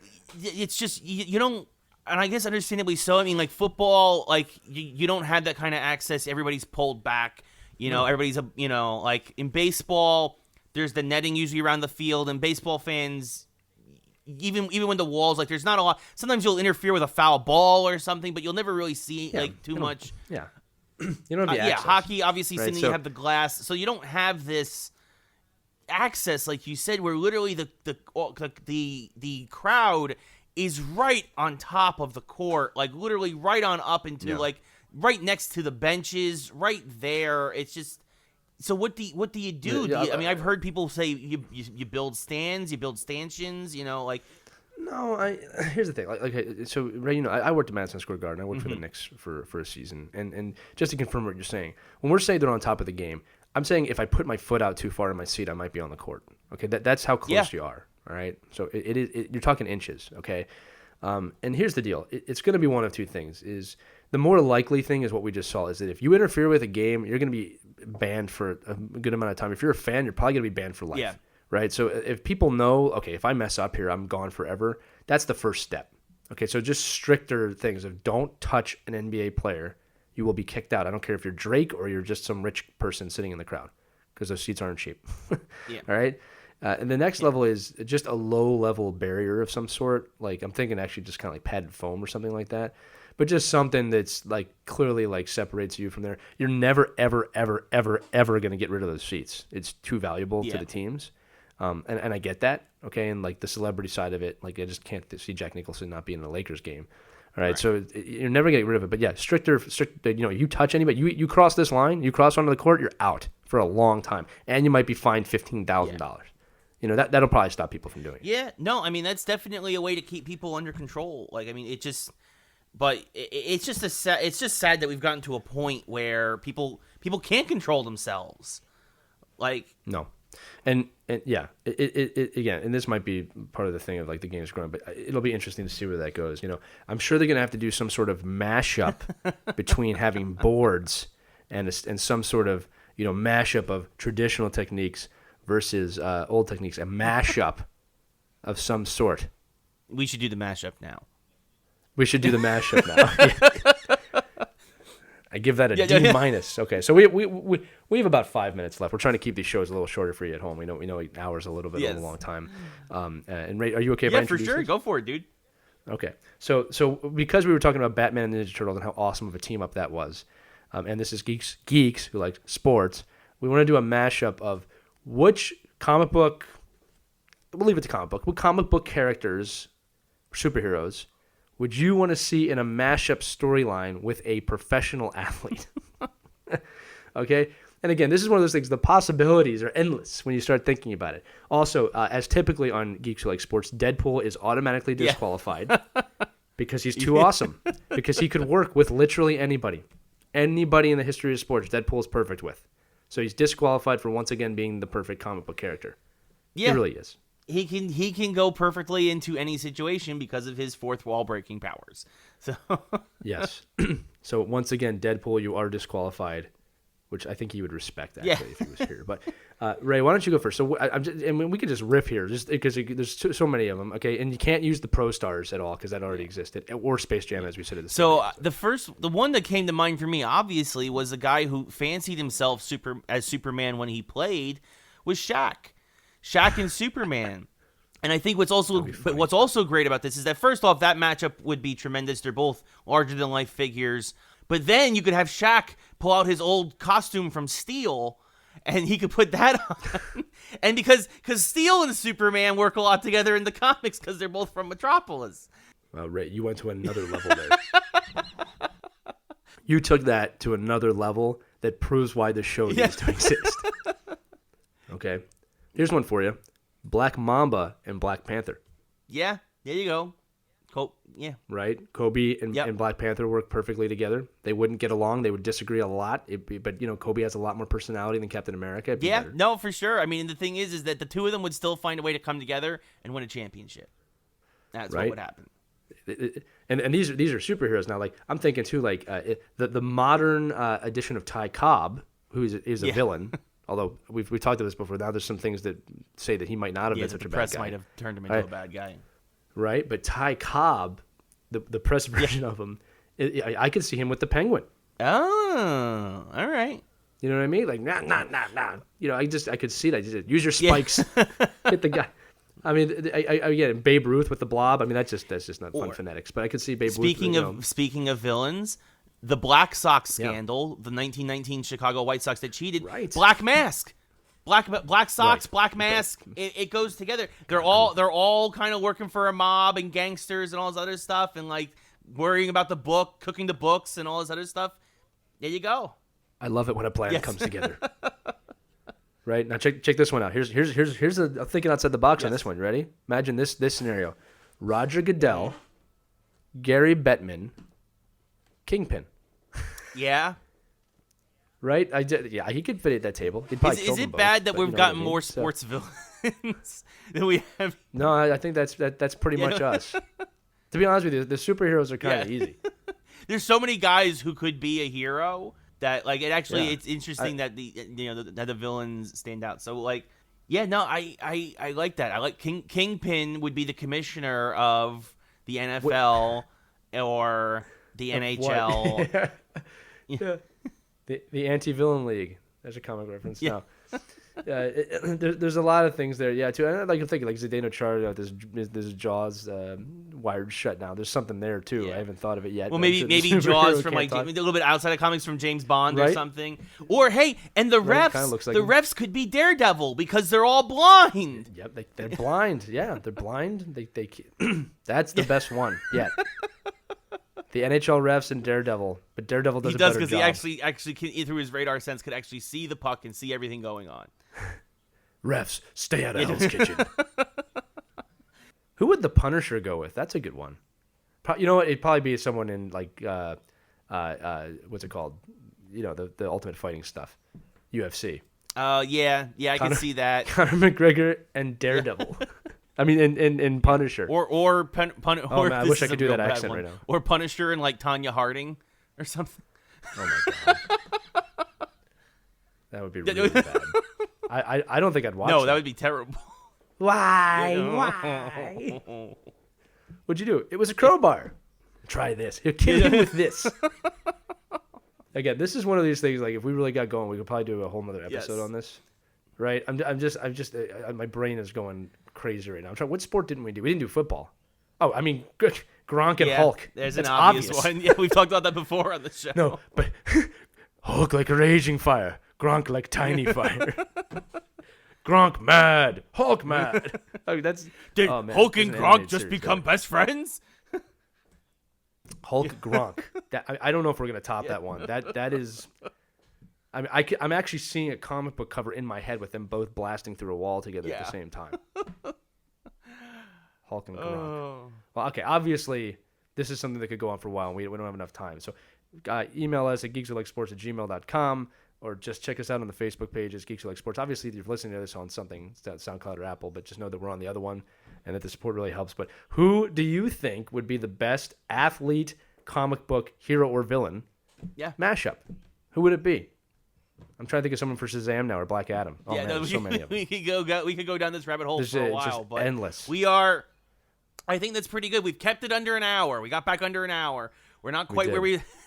it's just you don't, and I guess understandably so. I mean, like football, like you don't have that kind of access. Everybody's pulled back. Everybody's like in baseball, there's the netting usually around the field, and baseball fans, even when the walls, like, there's not a lot. Sometimes you'll interfere with a foul ball or something, but you'll never really see too much. Yeah, you don't have the access. Hockey, obviously, right, you have the glass, so you don't have this access, like you said, where literally the crowd is right on top of the court, like literally right on up into like right next to the benches, right there. It's just, so what do you do? I mean, I've heard people say you build stands, you build stanchions, like. No, here's the thing. So right, I worked at Madison Square Garden. I worked for the Knicks for a season, and just to confirm what you're saying, when we're saying they're on top of the game, I'm saying if I put my foot out too far in my seat, I might be on the court. Okay, that's how close you are. All right, so you're talking inches. Okay, and here's the deal. It's going to be one of two things. Is the more likely thing is what we just saw, is that if you interfere with a game, you're going to be banned for a good amount of time. If you're a fan, you're probably going to be banned for life. Yeah. Right. So if people know, okay, if I mess up here, I'm gone forever. That's the first step. Okay, so just stricter things of don't touch an NBA player. You will be kicked out. I don't care if you're Drake or you're just some rich person sitting in the crowd, because those seats aren't cheap. Yeah. All right. And the next level is just a low level barrier of some sort. Like, I'm thinking actually just kind of like padded foam or something like that. but just something that's like clearly like separates you from there. You're never, ever, ever, ever, ever going to get rid of those seats. It's too valuable to the teams. And I get that. Okay. And like the celebrity side of it, like I just can't see Jack Nicholson not being in a Lakers game. All right. So you're never going to get rid of it. But yeah, stricter, you touch anybody, you cross this line, you cross onto the court, you're out for a long time. And you might be fined $15,000. You know, that'll probably stop people from doing it. Yeah. No, I mean, that's definitely a way to keep people under control. Like, I mean, it's just sad that we've gotten to a point where people can't control themselves. Like, no. And yeah, it again, and this might be part of the thing of like the game's growing, but it'll be interesting to see where that goes. You know, I'm sure they're going to have to do some sort of mashup between having boards and some sort of, you know, mashup of traditional techniques versus old techniques, a mashup of some sort. We should do the mashup now. We should do the mashup now. I give that a D minus. Okay, so we have about 5 minutes left. We're trying to keep these shows a little shorter for you at home. We know 8 hours a little bit of a long time. And Ray, are you okay? Yeah, for sure. Go for it, dude. Okay, so because we were talking about Batman and Ninja Turtles and how awesome of a team up that was, and this is Geeks who like sports, we want to do a mashup of which comic book. We'll leave it to comic book. What comic book characters, superheroes, would you want to see in a mashup storyline with a professional athlete? Okay? And again, this is one of those things, the possibilities are endless when you start thinking about it. Also, as typically on Geeks Who Like Sports, Deadpool is automatically disqualified because he's too awesome. Because he could work with literally anybody. Anybody in the history of sports, Deadpool is perfect with. So he's disqualified for once again being the perfect comic book character. Yeah. He really is. He can go perfectly into any situation because of his fourth wall breaking powers. So yes. So once again, Deadpool, you are disqualified, which I think he would respect actually if he was here. But Ray, why don't you go first? So we could just riff here, just because there's so many of them. Okay, and you can't use the Pro Stars at all because that already existed, or Space Jam as we said at the So the one that came to mind for me obviously was a guy who fancied himself as Superman when he played was Shaq and Superman. And I think what's also great about this is that first off, that matchup would be tremendous. They're both larger than life figures. But then you could have Shaq pull out his old costume from Steel and he could put that on. And because Steel and Superman work a lot together in the comics because they're both from Metropolis. Well, Ray, you went to another level there. You took that to another level that proves why this show needs to exist. Okay. Here's one for you. Black Mamba and Black Panther. Yeah, there you go. Yeah. Right? Kobe and Black Panther work perfectly together. They wouldn't get along. They would disagree a lot. But, you know, Kobe has a lot more personality than Captain America. Yeah, no, for sure. I mean, the thing is that the two of them would still find a way to come together and win a championship. That's what would happen. And these are superheroes now. Like, I'm thinking, too, like, the modern edition of Ty Cobb, who is a villain. Although we've talked about this before, now there's some things that say that he might not have been such a bad guy. The press might have turned him into a bad guy. Right, but Ty Cobb, the press version of him, I could see him with the Penguin. Oh, all right. You know what I mean? Like, nah. You know, I could see that. Just use your spikes, hit the guy. I mean, again, Babe Ruth with the Blob. I mean, that's just not fun phonetics. But I could see Babe Ruth. Speaking of villains. The Black Sox scandal, the 1919 Chicago White Sox that cheated. Right. Black Mask, Black Sox, Black Mask. It goes together. They're all kind of working for a mob and gangsters and all this other stuff, and like worrying about the book, cooking the books, and all this other stuff. There you go. I love it when a plan comes together. Right now, check this one out. Here's a thinking outside the box on this one. You ready? Imagine this scenario: Roger Goodell, Gary Bettman, Kingpin. Yeah. Right? He could fit at that table. Is it bad that we've gotten more sports villains than we have? No, I think that's pretty much us. To be honest with you, the superheroes are kind of easy. There's so many guys who could be a hero that like it's interesting that the villains stand out. So like I like that. I like Kingpin would be the commissioner of the NFL or the NHL. Yeah. The anti-villain league. There's a comic reference. Yeah. There's a lot of things there, yeah. Too, and I can think like Zdeno Chara, there's Jaws wired shut now. There's something there too. I haven't thought of it yet. Well, maybe Jaws from like a little bit outside of comics from James Bond or something. Or hey, and the refs could be Daredevil because they're all blind. Yep, they're blind. Yeah, they're blind. They that's the best one yet. The NHL refs and Daredevil, but Daredevil does a better job. He does because he actually can, through his radar sense, could actually see the puck and see everything going on. Refs, stay out of Hell's Kitchen. Who would the Punisher go with? That's a good one. You know what? It'd probably be someone in like what's it called? You know, the Ultimate Fighting stuff, UFC. Yeah, I can see that. Conor McGregor and Daredevil. I mean, in Punisher. Or man, I wish I could do that accent right now. Or Punisher and like Tanya Harding or something. Oh my god, that would be really bad. I don't think I'd watch. No, that would be terrible. Why? Why? What'd you do? It was a crowbar. Try this. Here, kill him with this. Again, this is one of these things. Like, if we really got going, we could probably do a whole nother episode on this. Right? I'm just my brain is going crazy right now. I'm trying. What sport didn't we do? We didn't do football. Oh, I mean, Gronk and Hulk. There's an obvious one. Yeah, we've talked about that before on the show. No, but Hulk like a raging fire, Gronk like tiny fire. Gronk mad, Hulk mad. Oh, Did Hulk and Gronk just become best friends? Hulk Gronk. I don't know if we're gonna top that one. That is. I mean, I'm actually seeing a comic book cover in my head with them both blasting through a wall together at the same time. Hulk and Gronk. Well, okay, obviously, this is something that could go on for a while, and we don't have enough time. So email us at geekswholiksports@gmail.com, or just check us out on the Facebook page as Geeks Who Like Sports. Obviously, if you're listening to this on something, SoundCloud or Apple, but just know that we're on the other one and that the support really helps. But who do you think would be the best athlete, comic book, hero, or villain mashup? Who would it be? I'm trying to think of someone for Shazam now or Black Adam. Oh, man, there's so many of them. We could go down this rabbit hole for a while, just but endless. I think that's pretty good. We've kept it under an hour. We got back under an hour. We're not quite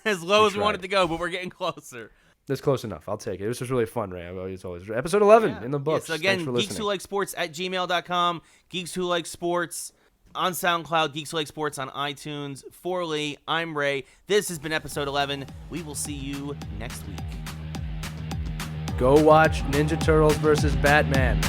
as low as we wanted to go, but we're getting closer. That's close enough. I'll take it. This was really fun, Ray. It's always episode 11 in the books. So again, geekswholikesports@gmail.com. Geeks Who Like Sports on SoundCloud. Geeks Who Like Sports on iTunes. For Lee, I'm Ray. This has been episode 11. We will see you next week. Go watch Ninja Turtles versus Batman.